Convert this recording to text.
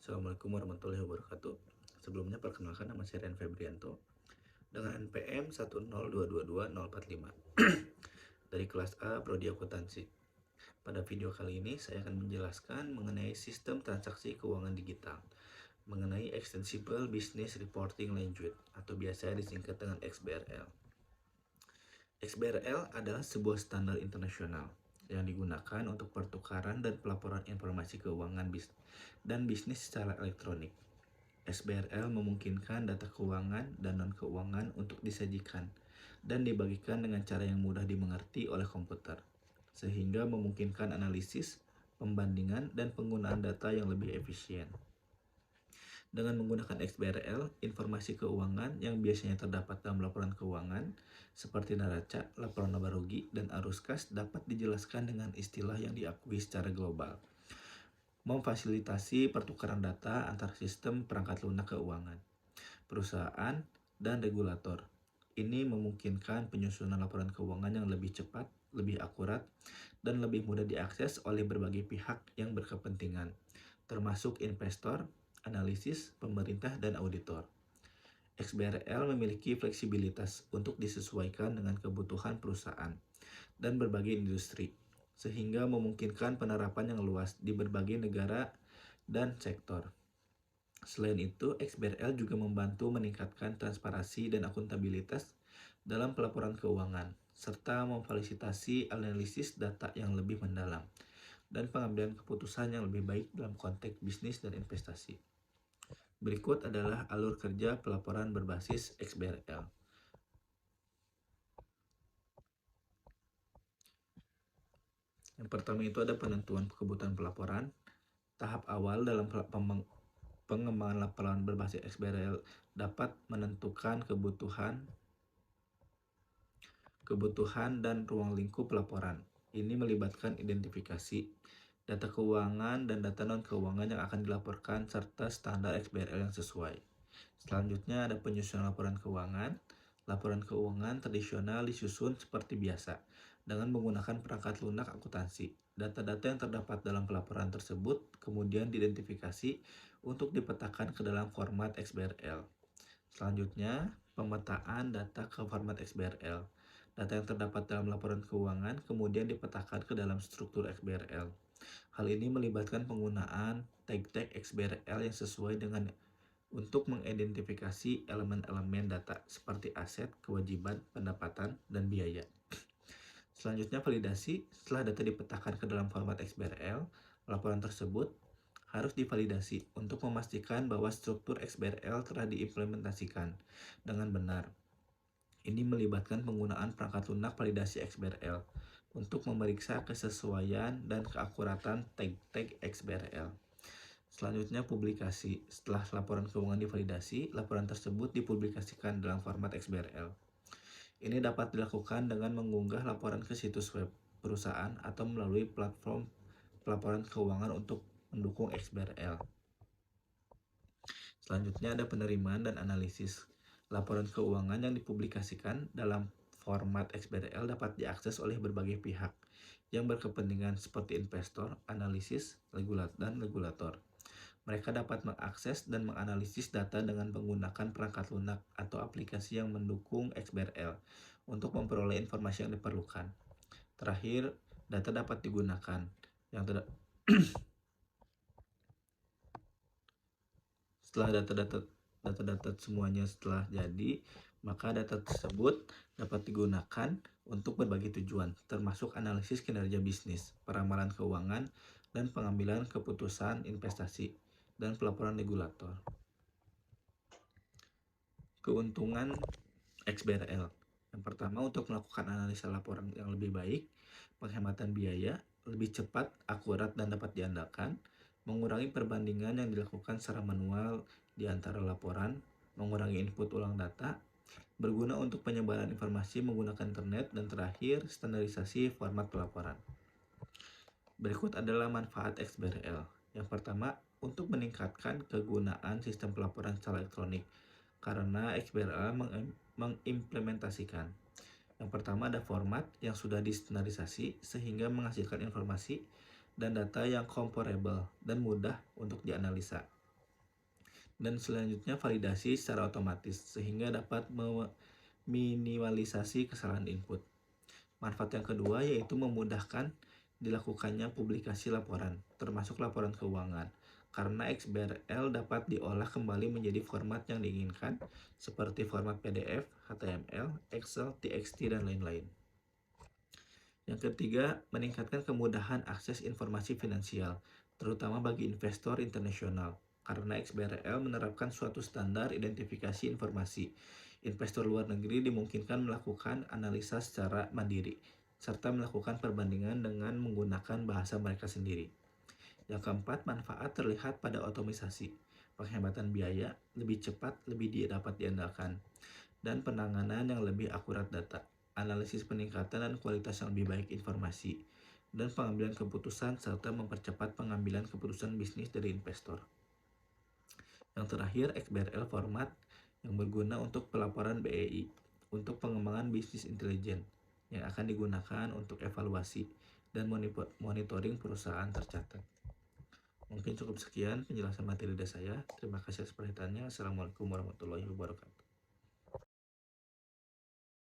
Assalamualaikum warahmatullahi wabarakatuh. Sebelumnya perkenalkan, nama saya Rian Febrianto dengan NPM 10222-045 dari kelas A Prodi Akuntansi. Pada video kali ini saya akan menjelaskan mengenai sistem transaksi keuangan digital, mengenai Extensible Business Reporting Language atau biasa disingkat dengan XBRL. XBRL adalah sebuah standar internasional yang digunakan untuk pertukaran dan pelaporan informasi keuangan dan bisnis secara elektronik. XBRL memungkinkan data keuangan dan non-keuangan untuk disajikan dan dibagikan dengan cara yang mudah dimengerti oleh komputer, sehingga memungkinkan analisis, pembandingan, dan penggunaan data yang lebih efisien. Dengan menggunakan XBRL, informasi keuangan yang biasanya terdapat dalam laporan keuangan, seperti neraca, laporan laba rugi, dan arus kas dapat dijelaskan dengan istilah yang diakui secara global, memfasilitasi pertukaran data antar sistem perangkat lunak keuangan, perusahaan, dan regulator. Ini memungkinkan penyusunan laporan keuangan yang lebih cepat, lebih akurat, dan lebih mudah diakses oleh berbagai pihak yang berkepentingan, termasuk investor, analisis, pemerintah, dan auditor. XBRL memiliki fleksibilitas untuk disesuaikan dengan kebutuhan perusahaan dan berbagai industri, sehingga memungkinkan penerapan yang luas di berbagai negara dan sektor. Selain itu, XBRL juga membantu meningkatkan transparansi dan akuntabilitas dalam pelaporan keuangan, serta memfasilitasi analisis data yang lebih mendalam dan pengambilan keputusan yang lebih baik dalam konteks bisnis dan investasi. Berikut adalah alur kerja pelaporan berbasis XBRL. Yang pertama itu ada penentuan kebutuhan pelaporan. Tahap awal dalam pengembangan laporan berbasis XBRL dapat menentukan kebutuhan dan ruang lingkup laporan. Ini melibatkan identifikasi data keuangan dan data non-keuangan yang akan dilaporkan serta standar XBRL yang sesuai. Selanjutnya ada penyusunan laporan keuangan. Laporan keuangan tradisional disusun seperti biasa dengan menggunakan perangkat lunak akuntansi. Data-data yang terdapat dalam pelaporan tersebut kemudian diidentifikasi untuk dipetakan ke dalam format XBRL. Selanjutnya, pemetaan data ke format XBRL. Data yang terdapat dalam laporan keuangan kemudian dipetakan ke dalam struktur XBRL. Hal ini melibatkan penggunaan tag-tag XBRL yang sesuai dengan untuk mengidentifikasi elemen-elemen data seperti aset, kewajiban, pendapatan, dan biaya. Selanjutnya, validasi. Setelah data dipetakan ke dalam format XBRL, laporan tersebut harus divalidasi untuk memastikan bahwa struktur XBRL telah diimplementasikan dengan benar. Ini melibatkan penggunaan perangkat lunak validasi XBRL untuk memeriksa kesesuaian dan keakuratan tag-tag XBRL. Selanjutnya, publikasi. Setelah laporan keuangan divalidasi, laporan tersebut dipublikasikan dalam format XBRL. Ini dapat dilakukan dengan mengunggah laporan ke situs web perusahaan atau melalui platform pelaporan keuangan untuk mendukung XBRL. Selanjutnya ada penerimaan dan analisis. Laporan keuangan yang dipublikasikan dalam format XBRL dapat diakses oleh berbagai pihak yang berkepentingan seperti investor, analisis, dan regulator. Mereka dapat mengakses dan menganalisis data dengan menggunakan perangkat lunak atau aplikasi yang mendukung XBRL untuk memperoleh informasi yang diperlukan. Terakhir, data dapat digunakan setelah data semuanya setelah jadi, maka data tersebut dapat digunakan untuk berbagai tujuan, termasuk analisis kinerja bisnis, peramalan keuangan, dan pengambilan keputusan investasi, dan pelaporan regulator. Keuntungan XBRL. Yang pertama, untuk melakukan analisa laporan yang lebih baik, penghematan biaya, lebih cepat, akurat, dan dapat diandalkan, mengurangi perbandingan yang dilakukan secara manual di antara laporan, mengurangi input ulang data, berguna untuk penyebaran informasi menggunakan internet, dan terakhir, standarisasi format pelaporan. Berikut adalah manfaat XBRL. Yang pertama, untuk meningkatkan kegunaan sistem pelaporan secara elektronik, karena XBRL mengimplementasikan. Yang pertama ada format yang sudah distandarisasi sehingga menghasilkan informasi dan data yang comparable dan mudah untuk dianalisa. Dan selanjutnya validasi secara otomatis sehingga dapat meminimalisasi kesalahan input. Manfaat yang kedua yaitu memudahkan dilakukannya publikasi laporan, termasuk laporan keuangan, karena XBRL dapat diolah kembali menjadi format yang diinginkan, seperti format PDF, HTML, Excel, TXT, dan lain-lain. Yang ketiga, meningkatkan kemudahan akses informasi finansial, terutama bagi investor internasional, karena XBRL menerapkan suatu standar identifikasi informasi. Investor luar negeri dimungkinkan melakukan analisa secara mandiri, serta melakukan perbandingan dengan menggunakan bahasa mereka sendiri. Yang keempat, manfaat terlihat pada otomisasi, penghematan biaya, lebih cepat, lebih dapat diandalkan, dan penanganan yang lebih akurat data, analisis peningkatan dan kualitas yang lebih baik informasi, dan pengambilan keputusan serta mempercepat pengambilan keputusan bisnis dari investor. Yang terakhir, XBRL format yang berguna untuk pelaporan BEI, untuk pengembangan bisnis intelijen, yang akan digunakan untuk evaluasi dan monitoring perusahaan tercatat. Mungkin cukup sekian penjelasan materi dari saya. Terima kasih atas perhatiannya. Assalamualaikum warahmatullahi wabarakatuh.